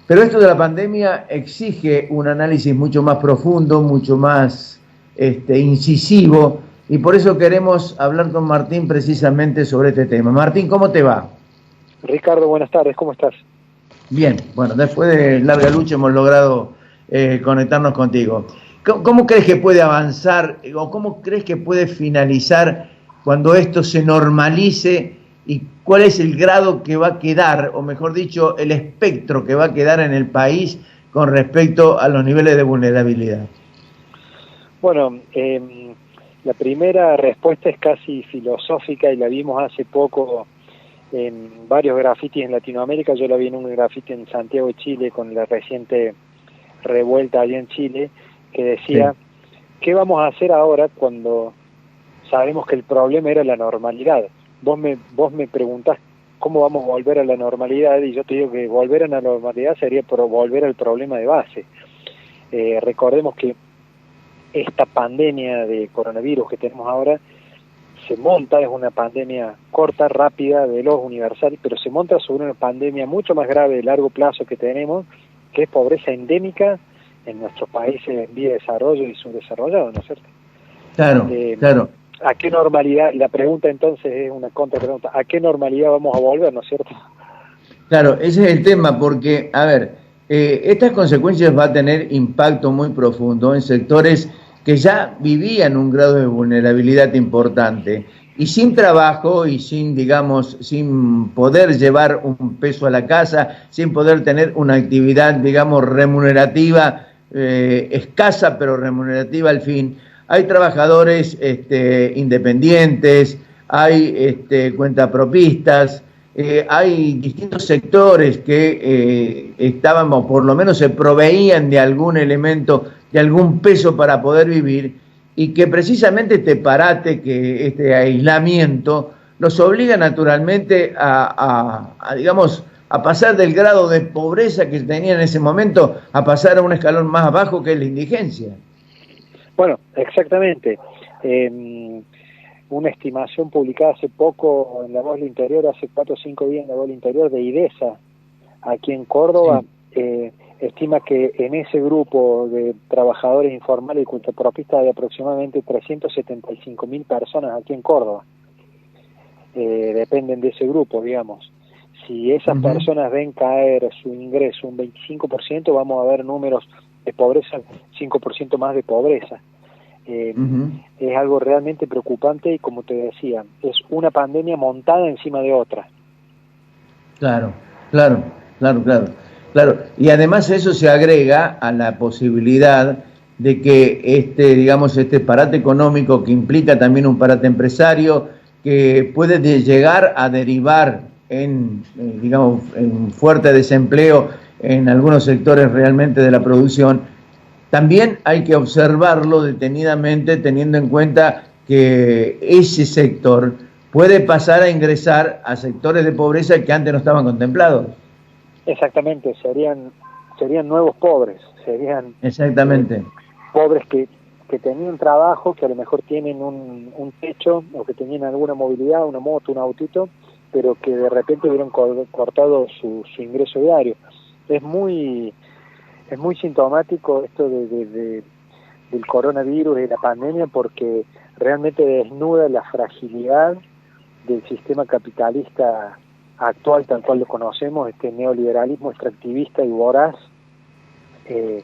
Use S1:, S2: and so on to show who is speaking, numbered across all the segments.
S1: Pero esto de la pandemia exige un análisis mucho más profundo, mucho más incisivo, y por eso queremos hablar con Martín precisamente sobre este tema. Martín, ¿cómo te va?
S2: Ricardo, buenas tardes, ¿cómo estás?
S1: Bien, bueno, después de larga lucha hemos logrado conectarnos contigo. ¿Cómo crees que puede avanzar o cómo crees que puede finalizar cuando esto se normalice y cuál es el grado que va a quedar, o mejor dicho, el espectro que va a quedar en el país con respecto a los niveles de vulnerabilidad?
S2: Bueno, la primera respuesta es casi filosófica y la vimos hace poco en varios grafitis en Latinoamérica. Yo la vi en un grafiti en Santiago de Chile con la reciente revuelta allá en Chile, que decía, sí, ¿qué vamos a hacer ahora cuando sabemos que el problema era la normalidad? Vos me preguntás cómo vamos a volver a la normalidad y yo te digo que volver a la normalidad sería por volver al problema de base. Recordemos que esta pandemia de coronavirus que tenemos ahora se monta, es una pandemia corta, rápida, veloz, universal, pero se monta sobre una pandemia mucho más grave de largo plazo que tenemos, que es pobreza endémica en nuestros países en vía de desarrollo y subdesarrollados, ¿no es cierto?
S1: Claro, claro.
S2: ¿A qué normalidad? La pregunta entonces es una contrapregunta. ¿A qué normalidad vamos a volver, no es cierto?
S1: Claro, ese es el tema, porque, a ver, estas consecuencias va a tener impacto muy profundo en sectores que ya vivían un grado de vulnerabilidad importante y sin trabajo y sin, digamos, sin poder llevar un peso a la casa, sin poder tener una actividad, digamos, remunerativa, escasa pero remunerativa al fin. Hay trabajadores independientes, hay cuentapropistas. Hay distintos sectores que estaban, o por lo menos se proveían de algún elemento, de algún peso para poder vivir, y que precisamente este parate, que este aislamiento, los obliga naturalmente digamos, a pasar del grado de pobreza que tenían en ese momento a pasar a un escalón más abajo, que es la indigencia.
S2: Bueno, exactamente. Una estimación publicada hace poco en La Voz del Interior, hace 4 o 5 días en La Voz del Interior, de IDESA, aquí en Córdoba, sí. Estima que en ese grupo de trabajadores informales y cuentapropistas hay aproximadamente 375.000 personas aquí en Córdoba. Dependen de ese grupo, digamos. Si esas personas ven caer su ingreso un 25%, vamos a ver números de pobreza, 5% más de pobreza. Es algo realmente preocupante y, como te decía, es una pandemia montada encima de otra.
S1: Claro. Y además eso se agrega a la posibilidad de que digamos, este parate económico, que implica también un parate empresario, que puede llegar a derivar digamos, en fuerte desempleo en algunos sectores realmente de la producción. También hay que observarlo detenidamente, teniendo en cuenta que ese sector puede pasar a ingresar a sectores de pobreza que antes no estaban contemplados.
S2: Exactamente, serían nuevos pobres, serían
S1: exactamente
S2: pobres que tenían trabajo, que a lo mejor tienen un techo, o que tenían alguna movilidad, una moto, un autito, pero que de repente hubieran cortado su ingreso diario. Es muy sintomático esto del coronavirus y de la pandemia, porque realmente desnuda la fragilidad del sistema capitalista actual, tal cual lo conocemos, este neoliberalismo extractivista y voraz, que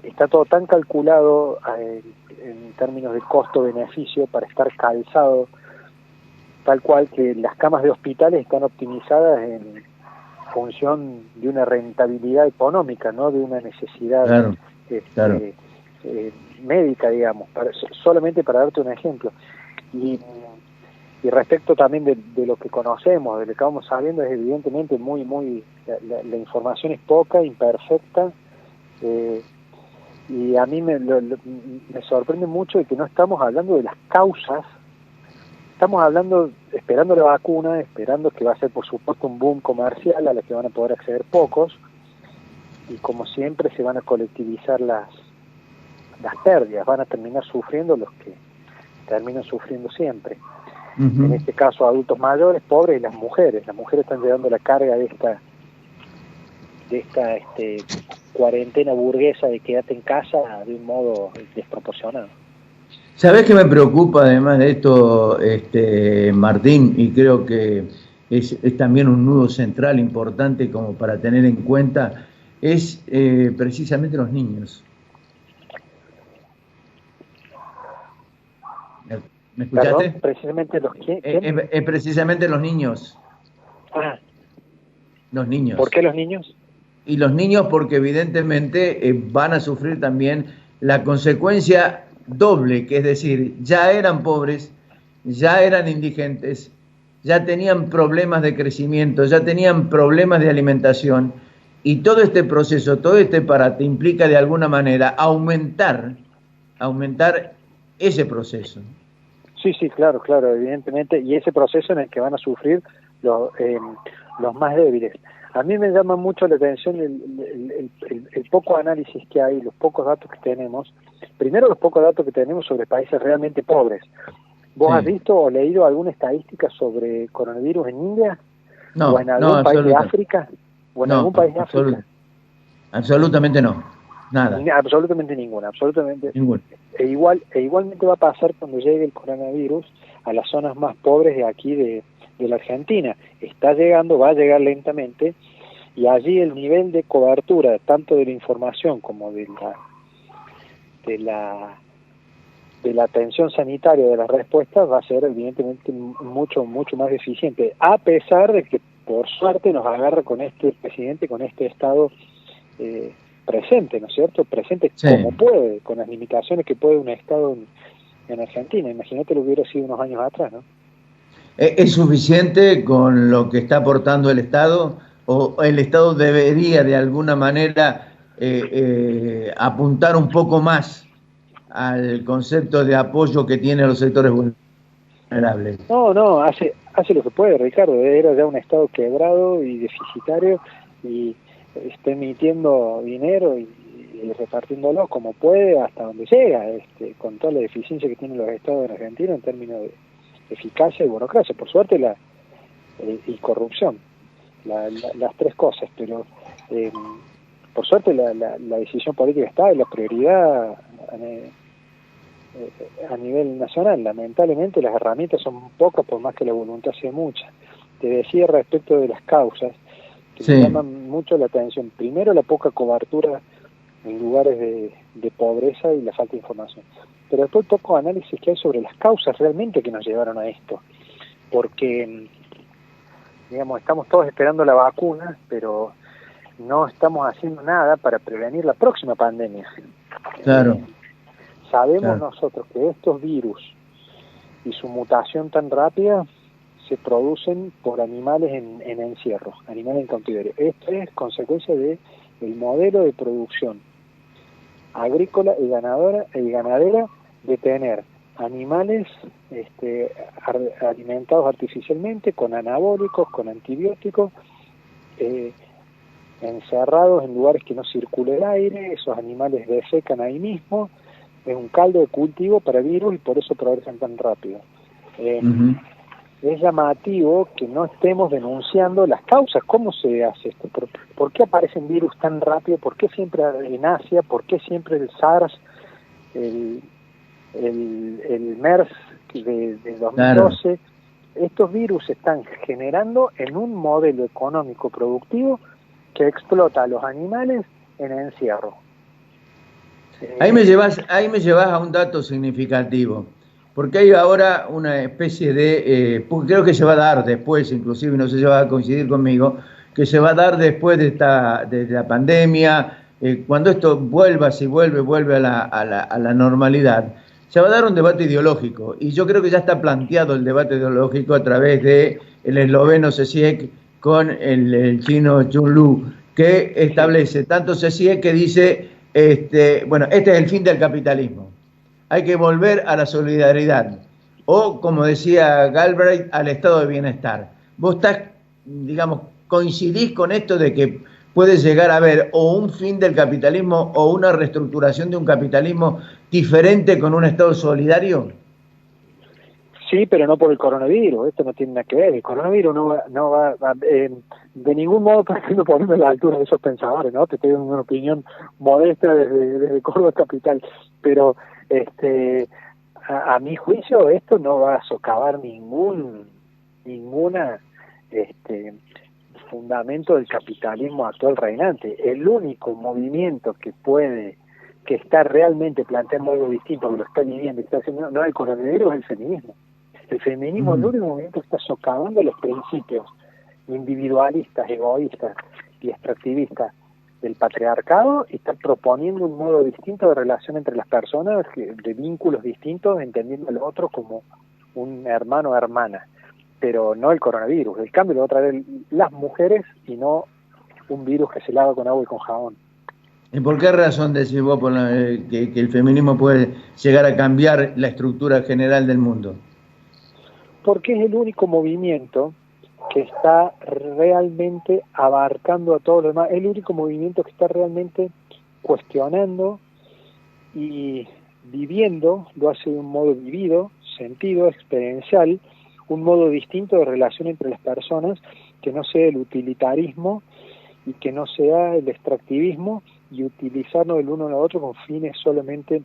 S2: está todo tan calculado en términos de costo-beneficio para estar calzado, tal cual que las camas de hospitales están optimizadas en función de una rentabilidad económica, no de una necesidad médica, digamos, solamente para darte un ejemplo. Y respecto también de lo que conocemos, de lo que vamos sabiendo, es evidentemente la información es poca, imperfecta, y a mí me sorprende mucho de que no estamos hablando de las causas. Estamos hablando, esperando la vacuna, esperando que va a ser, por supuesto, un boom comercial a la que van a poder acceder pocos, y como siempre se van a colectivizar las pérdidas, van a terminar sufriendo los que terminan sufriendo siempre. En este caso, adultos mayores, pobres, y las mujeres. Las mujeres están llevando la carga de esta cuarentena burguesa de quédate en casa de un modo desproporcionado.
S1: ¿Sabés qué me preocupa además de esto, Martín? Y creo que es también un nudo central importante como para tener en cuenta, es precisamente los niños. ¿Me escuchaste?
S2: Perdón, precisamente los que...
S1: Precisamente los niños.
S2: Ah,
S1: Los niños.
S2: ¿por qué los niños?
S1: Y los niños porque evidentemente van a sufrir también la consecuencia doble, que es decir, ya eran pobres, ya eran indigentes, ya tenían problemas de crecimiento, ya tenían problemas de alimentación, y todo este proceso, todo este parate implica de alguna manera aumentar ese proceso.
S2: Sí, sí, claro, claro, evidentemente, y ese proceso en el que van a sufrir los más débiles. A mí me llama mucho la atención el poco análisis que hay, los pocos datos que tenemos. Primero, los pocos datos que tenemos sobre países realmente pobres. ¿Vos has visto o leído alguna estadística sobre coronavirus en India?
S1: No,
S2: ¿O en algún país de África? ¿O en algún país de África?
S1: Absolutamente no, nada.
S2: Absolutamente ninguna, absolutamente.
S1: Ninguna.
S2: Igualmente va a pasar cuando llegue el coronavirus a las zonas más pobres de aquí de la Argentina. Está llegando, va a llegar lentamente, y allí el nivel de cobertura, tanto de la información como de la atención sanitaria, de las respuestas, va a ser evidentemente mucho más eficiente, a pesar de que por suerte nos agarra con este presidente, con este Estado presente, ¿no es cierto? Presente como puede, con las limitaciones que puede un Estado en Argentina. Imagínate lo que hubiera sido unos años atrás, ¿no?
S1: ¿Es suficiente con lo que está aportando el Estado? ¿O el Estado debería de alguna manera apuntar un poco más al concepto de apoyo que tienen los sectores vulnerables?
S2: No, hace lo que puede, Ricardo. Era ya un Estado quebrado y deficitario, y está emitiendo dinero y repartiéndolo como puede hasta donde llega, con toda la deficiencia que tienen los Estados en Argentina en términos de eficacia y burocracia, por suerte y corrupción, las tres cosas, pero por suerte la decisión política está y la prioridad a nivel nacional. Lamentablemente las herramientas son pocas por más que la voluntad sea mucha. Te decía respecto de las causas que me llaman mucho la atención. Primero, la poca cobertura en lugares de pobreza y la falta de información, pero después el poco análisis que hay sobre las causas realmente que nos llevaron a esto, porque digamos, estamos todos esperando la vacuna, pero no estamos haciendo nada para prevenir la próxima pandemia.
S1: Claro.
S2: Sabemos nosotros que estos virus y su mutación tan rápida se producen por animales en encierro, animales en cautiverio. Esto es consecuencia del modelo de producción agrícola y ganadera de tener animales alimentados artificialmente con anabólicos, con antibióticos, encerrados en lugares que no circula el aire. Esos animales defecan ahí mismo, es un caldo de cultivo para virus y por eso progresan tan rápido. Es llamativo que no estemos denunciando las causas. ¿Cómo se hace esto? ¿Por qué aparecen virus tan rápido? ¿Por qué siempre en Asia? ¿Por qué siempre el SARS, el MERS de 2012? Claro. Estos virus se están generando en un modelo económico productivo que explota a los animales en encierro.
S1: Ahí me llevas a un dato significativo. Porque hay ahora una especie de, porque creo que se va a dar después, inclusive, no sé si va a coincidir conmigo, que se va a dar después de la pandemia, cuando esto vuelva, si vuelve a la normalidad, se va a dar un debate ideológico. Y yo creo que ya está planteado el debate ideológico a través de el esloveno Zizek con el chino Jun Lu, que establece tanto Zizek que dice, bueno, este es el fin del capitalismo. Hay que volver a la solidaridad, o como decía Galbraith, al estado de bienestar. Vos coincidís con esto de que puede llegar a haber o un fin del capitalismo o una reestructuración de un capitalismo diferente con un estado solidario.
S2: Sí, pero no por el coronavirus, esto no tiene nada que ver, el coronavirus de ningún modo pretendo ponerme a la altura de esos pensadores, ¿no? Te estoy dando una opinión modesta desde Córdoba Capital, pero a mi juicio esto no va a socavar ninguna fundamento del capitalismo actual reinante. El único movimiento que está realmente planteando algo distinto, que lo está viviendo, que está haciendo, no el coronavirus, es el feminismo. El feminismo es el único movimiento que está socavando los principios individualistas, egoístas y extractivistas del patriarcado y está proponiendo un modo distinto de relación entre las personas, de vínculos distintos, entendiendo al otro como un hermano o hermana, pero no el coronavirus. El cambio lo va a traer las mujeres y no un virus que se lava con agua y con jabón.
S1: ¿Y por qué razón decís vos que el feminismo puede llegar a cambiar la estructura general del mundo?
S2: Porque es el único movimiento que está realmente abarcando a todos los demás, es el único movimiento que está realmente cuestionando y viviendo, lo hace de un modo vivido, sentido, experiencial, un modo distinto de relación entre las personas, que no sea el utilitarismo y que no sea el extractivismo y utilizarnos el uno al otro con fines solamente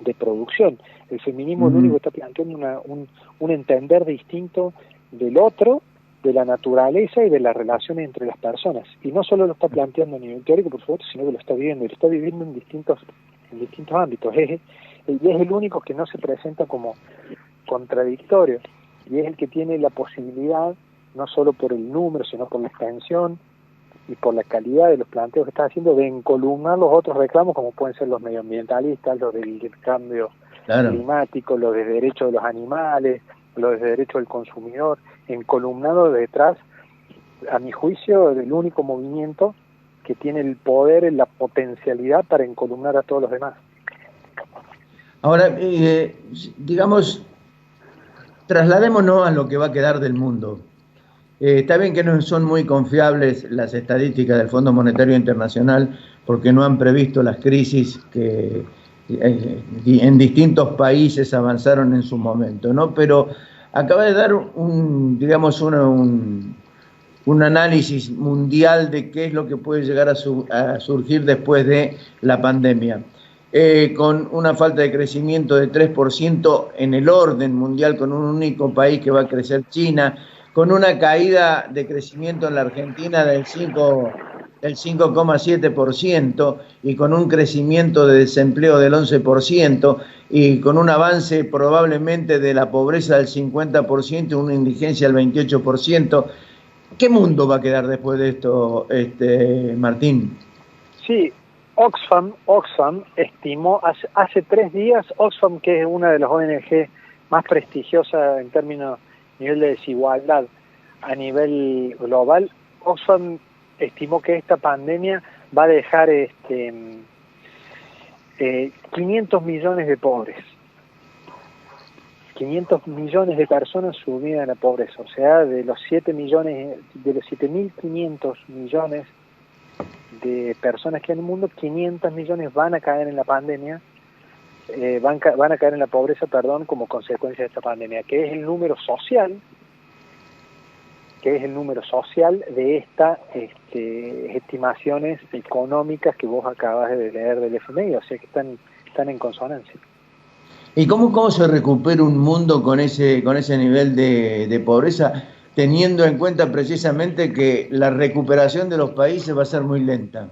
S2: de producción. El feminismo lo único que está planteando un entender distinto del otro, de la naturaleza y de las relaciones entre las personas. Y no solo lo está planteando a nivel teórico, por supuesto, sino que lo está viviendo, y lo está viviendo en distintos ámbitos. Y es el único que no se presenta como contradictorio, y es el que tiene la posibilidad, no solo por el número, sino por la extensión y por la calidad de los planteos que está haciendo, de encolumnar los otros reclamos, como pueden ser los medioambientalistas, los del cambio climático, los de derechos de los animales, los de derechos del consumidor, encolumnado detrás, a mi juicio, del único movimiento que tiene el poder, la potencialidad para encolumnar a todos los demás.
S1: Ahora, digamos, trasladémonos a lo que va a quedar del mundo. Está bien que no son muy confiables las estadísticas del Fondo Monetario Internacional porque no han previsto las crisis que en distintos países avanzaron en su momento, ¿no? Pero acaba de dar un análisis mundial de qué es lo que puede llegar a surgir después de la pandemia. Con una falta de crecimiento de 3% en el orden mundial, con un único país que va a crecer, China, con una caída de crecimiento en la Argentina del 5,7% y con un crecimiento de desempleo del 11% y con un avance probablemente de la pobreza del 50% y una indigencia del 28%. ¿Qué mundo va a quedar después de esto, Martín?
S2: Sí, Oxfam estimó hace 3 días, Oxfam, que es una de las ONG más prestigiosas en términos nivel de desigualdad a nivel global, Oxfam estimó que esta pandemia va a dejar 500 millones de pobres, 500 millones de personas sumidas en la pobreza, o sea, de los 7.500 millones de personas que hay en el mundo, 500 millones van a caer en la pandemia, van a caer en la pobreza, como consecuencia de esta pandemia, que es el número social de estas estimaciones económicas que vos acabas de leer del FMI, o sea que están en consonancia.
S1: ¿Y cómo se recupera un mundo con ese nivel de pobreza, teniendo en cuenta precisamente que la recuperación de los países va a ser muy lenta?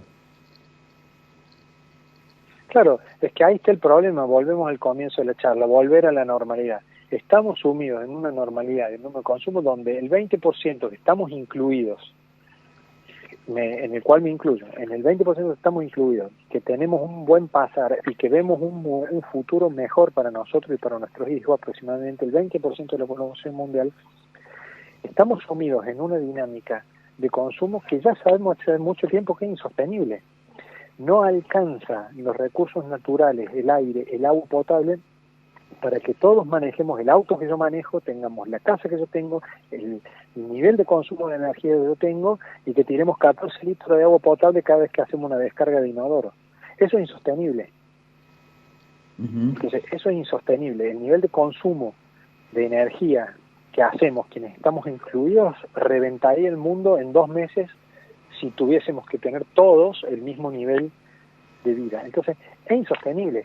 S2: Claro, es que ahí está el problema, volvemos al comienzo de la charla, volver a la normalidad. Estamos sumidos en una normalidad, en un consumo donde el 20% que estamos incluidos, en el cual me incluyo, en el 20% que estamos incluidos, que tenemos un buen pasar y que vemos un futuro mejor para nosotros y para nuestros hijos, aproximadamente el 20% de la población mundial, estamos sumidos en una dinámica de consumo que ya sabemos hace mucho tiempo que es insostenible. No alcanza los recursos naturales, el aire, el agua potable, para que todos manejemos el auto que yo manejo, tengamos la casa que yo tengo, el nivel de consumo de energía que yo tengo y que tiremos 14 litros de agua potable cada vez que hacemos una descarga de inodoro. Eso es insostenible. Entonces, eso es insostenible. El nivel de consumo de energía que hacemos quienes estamos incluidos reventaría el mundo en 2 meses si tuviésemos que tener todos el mismo nivel de vida. Entonces es insostenible.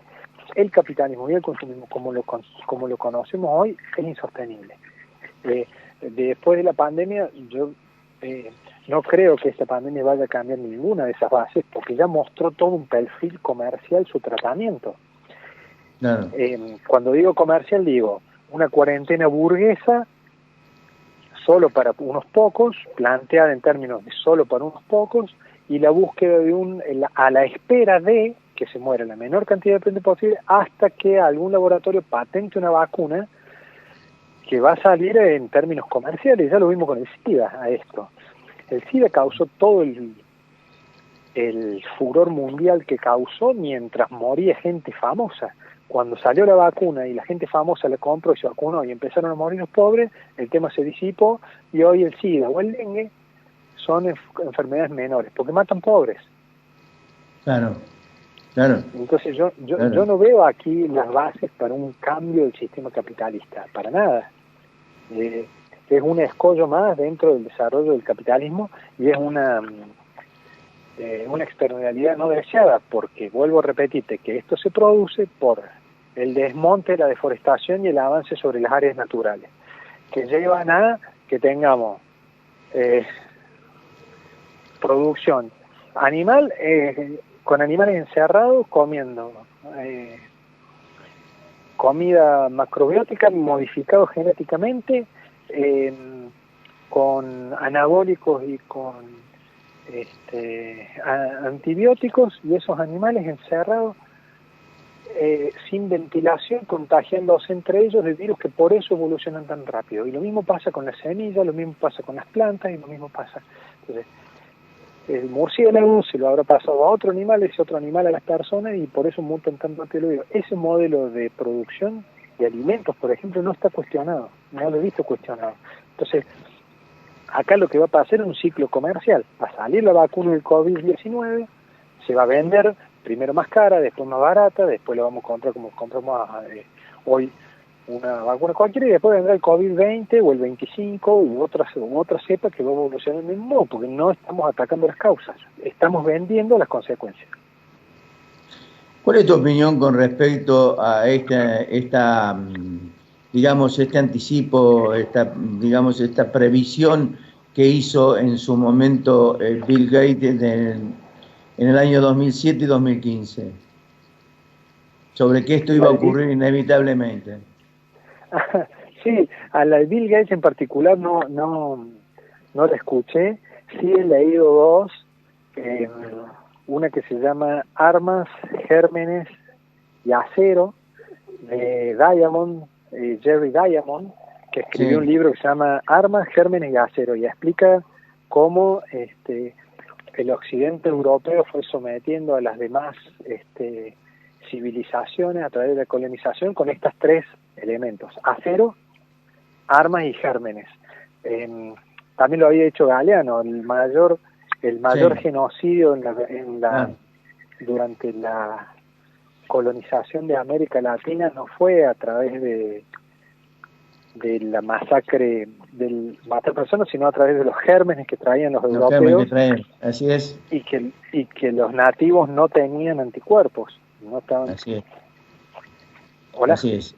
S2: El capitalismo y el consumismo como lo conocemos hoy es insostenible. Después de la pandemia yo no creo que esta pandemia vaya a cambiar ninguna de esas bases, porque ya mostró todo un perfil comercial su tratamiento.
S1: Claro.
S2: Cuando digo comercial, digo una cuarentena burguesa solo para unos pocos, planteada en términos de solo para unos pocos, y la búsqueda de a la espera de que se muera la menor cantidad de gente posible hasta que algún laboratorio patente una vacuna que va a salir en términos comerciales. Ya lo vimos con el SIDA a esto. El SIDA causó todo el furor mundial que causó mientras moría gente famosa. Cuando salió la vacuna y la gente famosa la compró y se vacunó y empezaron a morir los pobres, el tema se disipó y hoy el SIDA o el dengue son enfermedades menores, porque matan pobres.
S1: Claro, claro.
S2: Entonces yo no veo aquí las bases para un cambio del sistema capitalista, para nada. Es un escollo más dentro del desarrollo del capitalismo y es una externalidad no deseada, porque vuelvo a repetirte que esto se produce por el desmonte, la deforestación y el avance sobre las áreas naturales, que llevan a que tengamos producción animal, con animales encerrados comiendo comida macrobiótica modificados genéticamente, con anabólicos y con antibióticos, y esos animales encerrados sin ventilación, contagiándose entre ellos de virus, que por eso evolucionan tan rápido. Y lo mismo pasa con las semillas, lo mismo pasa con las plantas, y lo mismo pasa. Entonces, el murciélago se lo habrá pasado a otro animal, ese otro animal a las personas, y por eso mutan tan rápido. Ese modelo de producción de alimentos, por ejemplo, no está cuestionado, no lo he visto cuestionado. Entonces, acá lo que va a pasar es un ciclo comercial. Va a salir la vacuna del COVID-19, se va a vender primero más cara, después más barata, después la vamos a comprar como compramos hoy una vacuna cualquiera, y después vendrá el COVID-20 o el 25 u otra cepa que va a evolucionar en el mundo, porque no estamos atacando las causas, estamos vendiendo las consecuencias.
S1: ¿Cuál es tu opinión con respecto a digamos, este anticipo, esta previsión que hizo en su momento Bill Gates en el año 2007 y 2015? Sobre que esto iba a ocurrir inevitablemente.
S2: Sí, a la de Bill Gates en particular no la escuché. Sí he leído dos, una que se llama Armas, Gérmenes y Acero, de Diamond, Jerry Diamond, que escribió un libro que se llama Armas, Gérmenes y Acero, y explica cómo el occidente europeo fue sometiendo a las demás civilizaciones a través de la colonización con estos 3 elementos: acero, armas y gérmenes. También lo había hecho Galeano. El mayor genocidio durante la colonización de América Latina no fue a través de la masacre del matar personas, sino a través de los gérmenes que traían los europeos,
S1: así es,
S2: y que los nativos no tenían anticuerpos, no estaban.
S1: Así es.
S2: ¿Hola?
S1: Así es.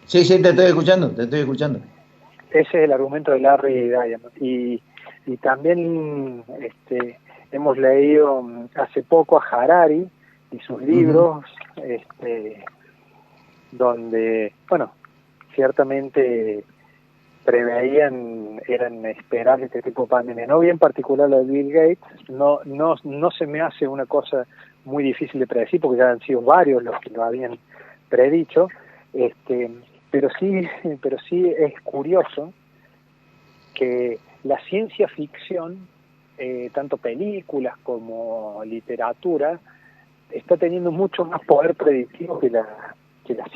S1: Sí, te estoy escuchando.
S2: Ese es el argumento de Larry Diamond. Y también hemos leído hace poco a Harari y sus libros, donde, bueno, ciertamente eran esperables este tipo de pandemia. No bien particular lo de Bill Gates, no se me hace una cosa muy difícil de predecir, porque ya han sido varios los que lo habían predicho, pero sí es curioso que la ciencia ficción, tanto películas como literatura, está teniendo mucho más poder predictivo que la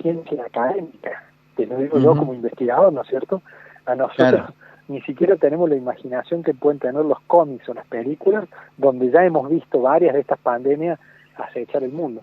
S2: ciencia académica. Te lo digo yo como investigador, ¿no es cierto? A nosotros ni siquiera tenemos la imaginación que pueden tener los cómics o las películas, donde ya hemos visto varias de estas pandemias acechar el mundo.